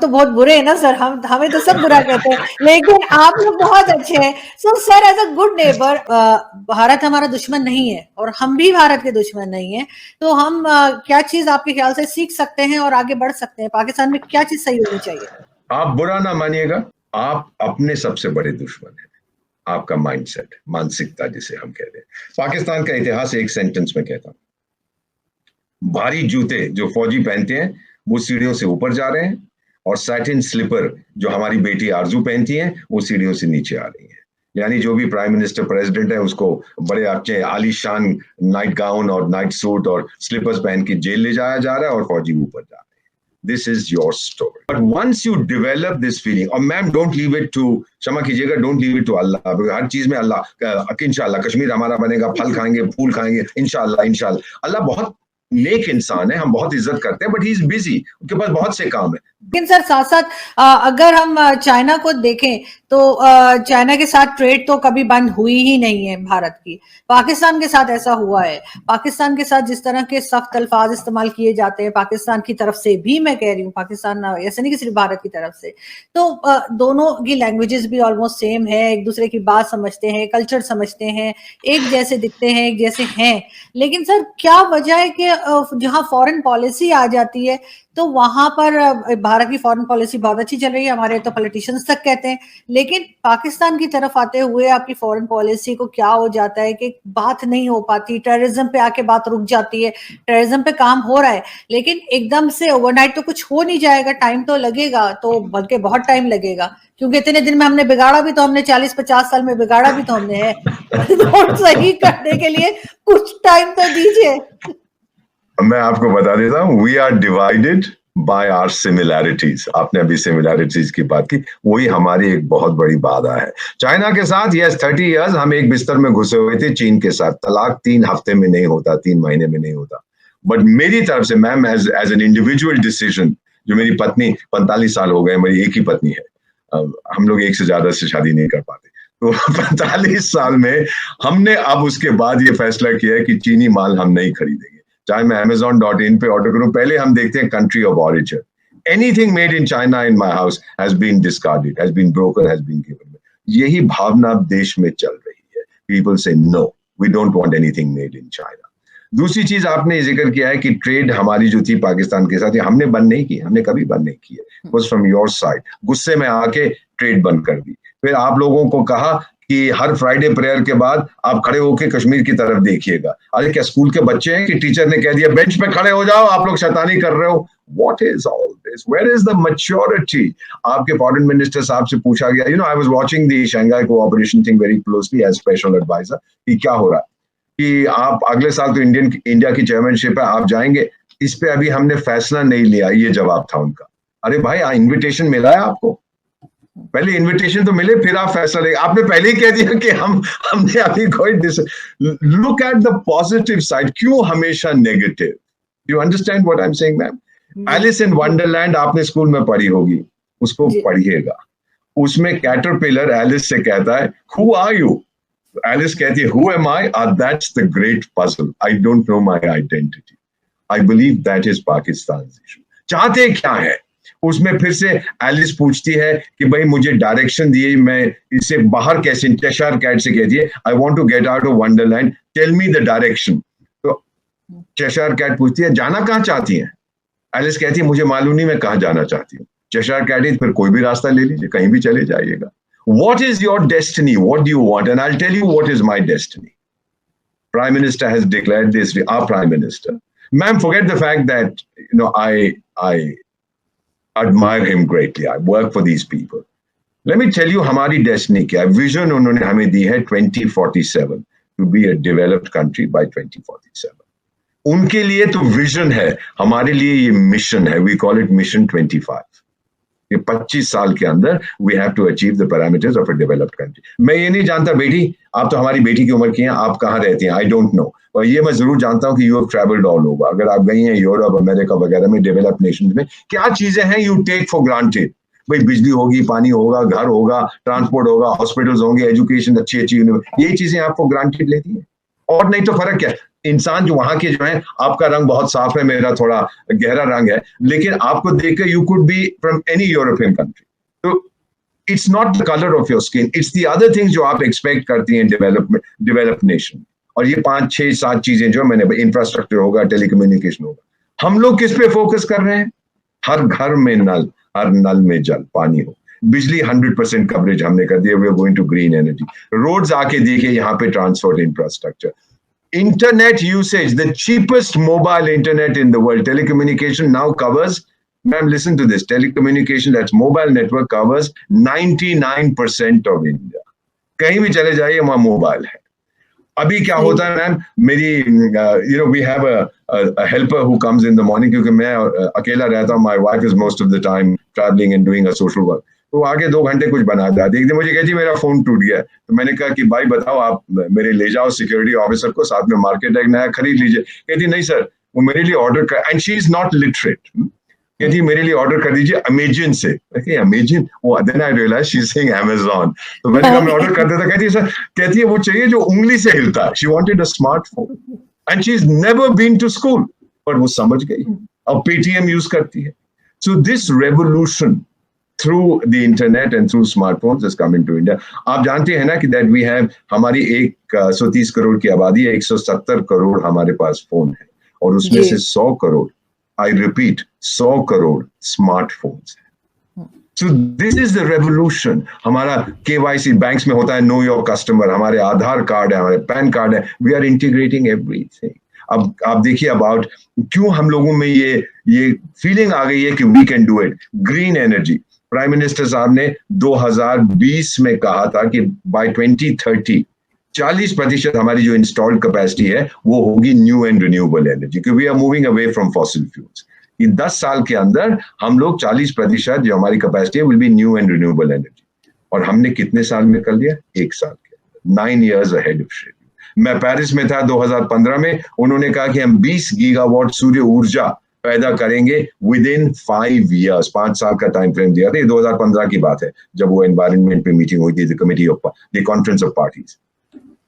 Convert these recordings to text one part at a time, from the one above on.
तो बहुत बुरे हैं ना सर, हम हमें तो सब बुरा कहते हैं, लेकिन आप लोग बहुत अच्छे हैं। So sir, as a good neighbour, Bharat हमारा दुश्मन नहीं है और हम भी भारत के दुश्मन नहीं है, तो हम क्या चीज आपके ख्याल से सीख सकते हैं और आगे बढ़ सकते हैं? पाकिस्तान में क्या चीज सही होनी चाहिए? आप बुरा ना मानिएगा, आप अपने सबसे बड़े दुश्मन हैं, आपका माइंडसेट, मानसिकता जिसे हम कहते हैं। पाकिस्तान का इतिहास एक सेंटेंस में कहता हूं, भारी जूते जो फौजी पहनते हैं वो सीढ़ियों से ऊपर जा रहे हैं, और सैटिन स्लीपर जो हमारी बेटी आरजू पहनती हैं वो सीढ़ियों से नीचे आ रही है। यानी जो भी प्राइम मिनिस्टर प्रेसिडेंट है उसको बड़े अच्छे आलीशान नाइट गाउन और नाइट सूट और स्लीपर्स पहन के जेल ले जाया जा रहा है और फौजी ऊपर जा रहे हैं। This is your story. But once you develop this feeling, और ma'am don't leave it to, क्षमा कीजिएगा, don't leave it to Allah, हर चीज में अल्लाह, इंशाल्लाह कश्मीर हमारा बनेगा, फल खाएंगे, फूल खाएंगे, इंशाल्लाह इंशाल्लाह। अल्लाह बहुत नेक इंसान है, हम बहुत इज्जत करते हैं, बट ही इज बिजी, उनके पास बहुत से काम है। लेकिन सर साथ साथ अगर हम चाइना को देखें तो चाइना के साथ ट्रेड तो कभी बंद हुई ही नहीं है भारत की। पाकिस्तान के साथ ऐसा हुआ है, पाकिस्तान के साथ जिस तरह के सख्त अल्फाज इस्तेमाल किए जाते हैं पाकिस्तान की तरफ से भी, मैं कह रही हूँ पाकिस्तान ऐसे नहीं कि सिर्फ भारत की तरफ से, तो दोनों की लैंग्वेजेस भी ऑलमोस्ट सेम है, एक दूसरे की बात समझते हैं, कल्चर समझते हैं, एक जैसे दिखते हैं, एक जैसे हैं। लेकिन सर क्या वजह है कि जहां फॉरेन पॉलिसी आ जाती है तो वहां पर भारत की फॉरेन पॉलिसी बहुत अच्छी चल रही है, हमारे तो पॉलिटिशियंस तक कहते हैं, लेकिन पाकिस्तान की तरफ आते हुए आपकी फॉरेन पॉलिसी को क्या हो जाता है कि बात नहीं हो पाती, टेररिज्म पे आके बात रुक जाती है। टेररिज्म पे काम हो रहा है लेकिन एकदम से ओवरनाइट तो कुछ हो नहीं जाएगा, टाइम तो लगेगा, तो बल्कि बहुत टाइम लगेगा, क्योंकि इतने दिन में हमने बिगाड़ा भी तो हमने 40-50 साल में बिगाड़ा भी तो हमने है तो सही करने के लिए कुछ टाइम तो दीजिए। मैं आपको बता देता हूँ, we are divided by our similarities. आपने अभी सिमिलैरिटीज की बात की, वही हमारी एक बहुत बड़ी बाधा है। चाइना के साथ यस 30 इयर्स हम एक बिस्तर में घुसे हुए थे, चीन के साथ तलाक 3 हफ्ते में नहीं होता, 3 महीने में नहीं होता। बट मेरी तरफ से ma'am, as an individual decision, जो मेरी पत्नी 45 साल हो गए, मेरी एक ही पत्नी है, हम लोग एक से ज्यादा से शादी नहीं कर पाते, तो 45 साल में हमने अब उसके बाद ये फैसला किया है कि चीनी माल हम नहीं खरीदेंगे। चाहे मैं Amazon.in पे ऑर्डर करूं, पहले हम देखते हैं country of origin. Anything made in China in my house has been discarded, has been broken, has been given. यही भावना देश में चल रही है। पीपल से no, we don't want anything made in China. दूसरी चीज आपने जिक्र किया है कि ट्रेड हमारी जो थी पाकिस्तान के साथ, ये हमने बंद नहीं की, हमने कभी बंद नहीं की है। It was from your side, गुस्से में आके ट्रेड बंद कर दी। फिर आप लोगों को कहा कि हर फ्राइडे प्रेयर के बाद आप खड़े होकर कश्मीर की तरफ देखिएगा। अरे क्या स्कूल के बच्चे हैं कि टीचर ने कह दिया बेंच पे खड़े हो जाओ, आप लोग शैतानी कर रहे हो? What is all this? Where is the maturity? आपके फॉरेन मिनिस्टर साहब से पूछा गया, I was watching the Shanghai cooperation thing very closely as special advisor, कि क्या हो रहा है, कि आप अगले साल तो इंडिया की चेयरमैनशिप है, आप जाएंगे, इस पे अभी हमने फैसला नहीं लिया। ये जवाब था उनका। अरे भाई, इन्विटेशन मिला है आपको, पहले इनविटेशन तो मिले फिर आप फैसला लेंगे। आपने पहले ही कह दिया कि हमने अभी कोई look at the positive side, क्यों हमेशा negative? You understand what I am saying ma'am? Alice in Wonderland आपने स्कूल में पढ़ी होगी, उसको पढ़िएगा। उसमें कैटरपिलर एलिस से कहता है हु आर यू? एलिस कहती है who am I? That's the great puzzle, I don't know my identity. I believe that is Pakistan issue. चाहते क्या है? उसमें फिर से एलिस पूछती है कि भाई मुझे डायरेक्शन दिए, मैं इससे बाहर कैसे? चेशायर कैट से कहती है I want to get out of Wonderland, tell me the direction. तो चेशायर कैट पूछती है जाना कहाँ चाहती है? एलिस कहती है मुझे मालूम नहीं मैं कहाँ जाना चाहती हूँ। चेशायर कैट फिर कोई भी रास्ता ले लीजिए, कहीं भी चले जाइएगा। What is your destiny? What do you want? And I'll tell you what is my destiny. Prime Minister has declared this, our Prime Minister. Ma'am, forget the fact that I admire him greatly. I work for these people. Let me tell you हमारी destiny क्या है। Vision उन्होंने हमें दी है 2047 to be a developed country by 2047. उनके लिए तो vision है, हमारे लिए ये मिशन है। We call it Mission 25. ये 25 साल के अंदर we have to achieve the parameters of a developed country. मैं ये नहीं जानता बेटी, आप तो हमारी बेटी की उम्र की हैं, आप कहाँ रहती हैं, I don't know. और ये मैं जरूर जानता हूँ कि you have traveled all over. अगर आप गई हैं यूरोप, अमेरिका वगैरह में, डेवलप्ड नेशंस में, क्या चीजें हैं you take for granted? भाई बिजली होगी, पानी होगा, घर होगा, ट्रांसपोर्ट होगा, हॉस्पिटल्स होंगे, एजुकेशन अच्छी, यही चीजें आप for granted लेती हैं। और नहीं तो फर्क क्या है, इंसान जो वहां के जो है, आपका रंग बहुत साफ है, मेरा थोड़ा गहरा रंग है, लेकिन आपको देखकर you could be from any European country. तो it's not the colour of your skin, it's the other things जो आप एक्सपेक्ट करती हैं डेवलप्ड नेशन। और ये 5 6 7 चीजें जो मैंने, इंफ्रास्ट्रक्चर होगा, टेलीकम्युनिकेशन होगा, हम लोग किस पे फोकस कर रहे हैं? हर घर में नल, हर नल में जल, पानी हो, बिजली 100% कवरेज हमने कर दिया, we are going to green energy. Roads आके देखिए यहाँ पे, transport infrastructure, internet usage, the cheapest mobile internet in the world, telecommunication now covers, ma'am, listen to this, telecommunication, that's mobile network covers 99% of India. कहीं भी चले जाइए वहां mobile है। अभी क्या होता है मैम, मेरी we have a helper who comes in the morning, क्योंकि मैं अकेला रहता हूँ, my wife is most of the time travelling and doing a social work, तो आगे 2 घंटे कुछ बना जाती है। एक दिन मुझे कहती मेरा फोन टूट गया, तो मैंने कहा कि भाई बताओ, आप मेरे ले जाओ सिक्योरिटी ऑफिसर को, साथ में मार्केट एक नया खरीद लीजिए। कहती नहीं सर, वो मेरे लिए ऑर्डर कर, and she is not literate, कहती मेरे लिए ऑर्डर कर दीजिए अमेजन से। अमेजन, वो then I realise she is saying Amazon, तो मैंने कहा मैं ऑर्डर कर देता। कहती है सर, कहती है वो चाहिए जो उंगली से हिलता है, she wanted a smartphone and she is never been to school, पर वो समझ गई, अब पेटीएम यूज करती है। So this revolution through the internet and through smartphones is coming to India. आप जानते हैं ना कि that we have, हमारी 130 करोड़ की आबादी है, 170 करोड़ हमारे पास फोन है, और उसमें से 100 crore, I repeat, 100 crore smartphones है। So this is the revolution. हमारा KYC बैंक्स में होता है, नो योर कस्टमर, हमारे आधार कार्ड है, हमारे पैन कार्ड है, we are integrating everything. अब आप देखिए अबाउट क्यों हम लोगों में ये फीलिंग आ गई है कि we can do it. Green energy, prime minister साहब ने 2020 में कहा था कि बाय 2030 40% हमारी जो इंस्टॉल्ड कैपेसिटी है वो होगी न्यू एंड रिन्यूएबल एनर्जी, क्योंकि we are moving away from fossil fuels. कि 10 साल के अंदर हम लोग 40% जो हमारी कैपेसिटी है will be new and renewable energy. और हमने कितने साल में कर लिया? 1 साल के, 9 years ahead of schedule। मैं पेरिस में था 2015 में, उन्होंने कहा कि हम 20 गीगावाट सूर्य ऊर्जा पैदा करेंगे विद इन 5 years, 5 साल का टाइम फ्रेम दिया था। ये 2015 की बात है, जब वो एनवायरनमेंट पे मीटिंग हुई थी, the committee of the conference of parties.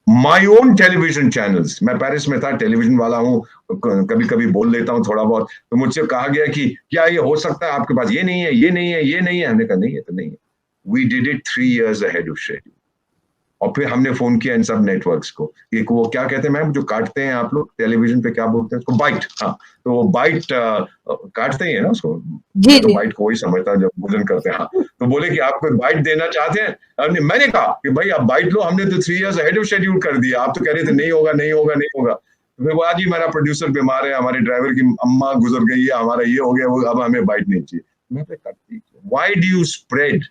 My own television channels, मैं पेरिस में था, टेलीविजन वाला हूँ, कभी कभी बोल लेता हूँ थोड़ा बहुत, तो मुझसे कहा गया कि क्या ये हो सकता है आपके पास, ये नहीं है, ये नहीं है, ये नहीं है। हमने कहा नहीं है तो नहीं है। We did it 3 years ahead of schedule। और फिर हमने फोन किया इन सब नेटवर्क्स को, एक वो क्या कहते हैं मैम जो काटते हैं आप लोग टेलीविजन पे, क्या बोलते हैं उसको? बाइट। हाँ, तो वो बाइट काटते ही है ना उसको, जी तो जी। बाइट को वही समझता है जब भोजन करते हैं। हाँ, तो बोले कि आप कोई बाइट देना चाहते हैं? मैंने कहा कि भाई आप बाइट लो, हमने तो 3 years ahead of schedule कर दिया, आप तो कह रहे थे नहीं होगा नहीं होगा नहीं होगा। तो फिर वो आज ही हमारा प्रोड्यूसर बीमार है, हमारे ड्राइवर की अम्मा गुजर गई है, हमारा ये हो गया, वो अब हमें बाइट नहीं चाहिए। मैं करती, why do you spread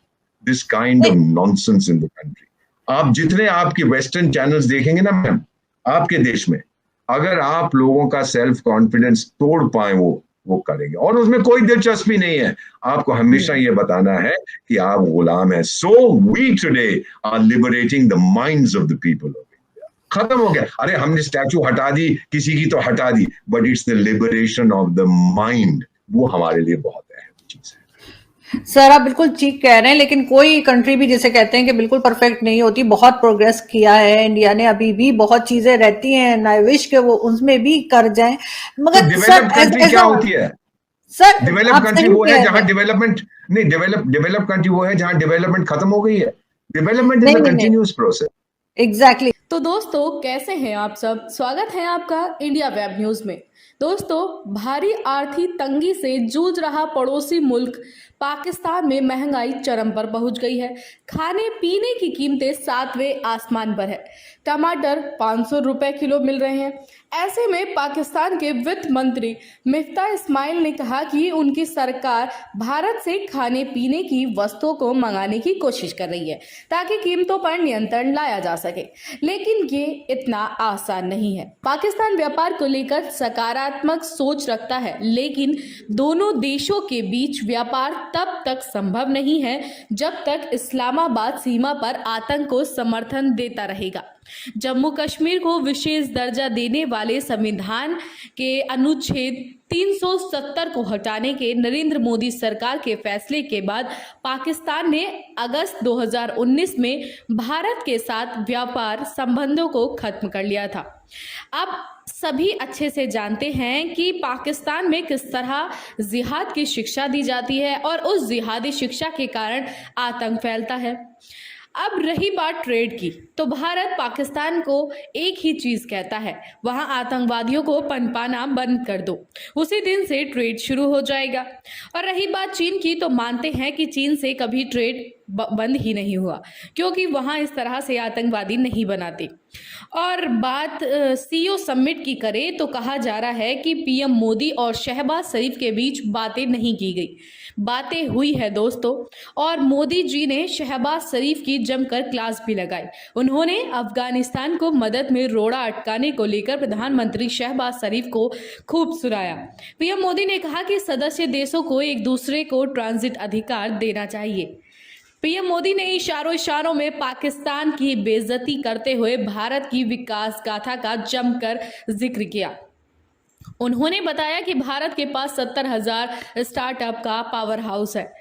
this kind of nonsense in the country? आप जितने आपके वेस्टर्न चैनल्स देखेंगे ना मैम आपके देश में, अगर आप लोगों का सेल्फ कॉन्फिडेंस तोड़ पाए वो करेंगे, और उसमें कोई दिलचस्पी नहीं है। आपको हमेशा ये बताना है कि आप गुलाम हैं। So we today are liberating the minds of the people of India. खत्म हो गया, अरे हमने स्टैचू हटा दी, किसी की तो हटा दी, but it's the liberation of the mind, वो हमारे लिए बहुत अहम चीज है। सर आप बिल्कुल ठीक कह रहे हैं, लेकिन कोई कंट्री भी जिसे कहते हैं कि बिल्कुल परफेक्ट नहीं होती, बहुत प्रोग्रेस किया है इंडिया ने, अभी भी बहुत चीजें रहती हैं, आई विश के वो उसमें भी कर जाएं। मगर डेवलप्ड कंट्री क्या होती है सर? डेवलप कंट्री वो है जहां डेवलपमेंट नहीं, डेवलप कंट्री वो है जहां डेवलपमेंट खत्म हो गई है। Development is a continuous process. Exactly. तो दोस्तों कैसे हैं आप सब? स्वागत है आपका इंडिया वेब न्यूज में। दोस्तों, भारी आर्थिक तंगी से जूझ रहा पड़ोसी मुल्क पाकिस्तान में महंगाई चरम पर पहुंच गई है। खाने पीने की कीमतें 7वें आसमान पर है। टमाटर 500 रुपए किलो मिल रहे हैं। ऐसे में पाकिस्तान के वित्त मंत्री मिफ्ता इस्माइल ने कहा कि उनकी सरकार भारत से खाने पीने की वस्तुओं को मंगाने की कोशिश कर रही है ताकि कीमतों पर नियंत्रण लाया जा सके, लेकिन ये इतना आसान नहीं है। पाकिस्तान व्यापार को लेकर सकारात्मक सोच रखता है, लेकिन दोनों देशों के बीच व्यापार तब तक संभव नहीं है जब तक इस्लामाबाद सीमा पर आतंक को समर्थन देता रहेगा। जम्मू कश्मीर को विशेष दर्जा देने वाले संविधान के अनुच्छेद 370 को हटाने के नरेंद्र मोदी सरकार के फैसले के बाद पाकिस्तान ने अगस्त 2019 में भारत के साथ व्यापार संबंधों को खत्म कर लिया था। अब सभी अच्छे से जानते हैं कि पाकिस्तान में किस तरह जिहाद की शिक्षा दी जाती है और उस जिहादी शिक्षा के कारण आतंक फैलता है। अब रही बात ट्रेड की, तो भारत पाकिस्तान को एक ही चीज कहता है, वहां आतंकवादियों को पनपाना बंद कर दो, उसी दिन से ट्रेड शुरू हो जाएगा। और रही बात चीन की, तो मानते हैं कि चीन से कभी ट्रेड बंद ही नहीं हुआ, क्योंकि वहां इस तरह से आतंकवादी नहीं बनाते। और बात सीओ समिट की करें तो कहा जा रहा है कि पीएम मोदी और शहबाज शरीफ के बीच बातें नहीं की गई, बातें हुई है दोस्तों। और मोदी जी ने शहबाज शरीफ की जमकर क्लास भी लगाई। उन्होंने अफगानिस्तान को मदद में रोड़ा अटकाने को लेकर प्रधानमंत्री शहबाज शरीफ को खूब सुनाया। पीएम मोदी ने कहा कि सदस्य देशों को एक दूसरे को ट्रांजिट अधिकार देना चाहिए। पीएम मोदी ने इशारों में पाकिस्तान की बेइज्जती करते हुए भारत की विकास गाथा का जमकर जिक्र किया। उन्होंने बताया कि भारत के पास 70,000 स्टार्टअप का पावर हाउस है।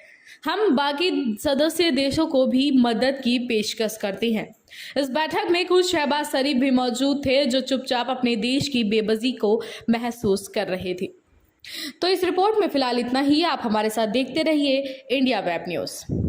हम बाकी सदस्य देशों को भी मदद की पेशकश करते हैं। इस बैठक में खुद शहबाज शरीफ भी मौजूद थे, जो चुपचाप अपने देश की बेबसी को महसूस कर रहे थे। तो इस रिपोर्ट में फिलहाल इतना ही। आप हमारे साथ देखते रहिए इंडिया वेब न्यूज़।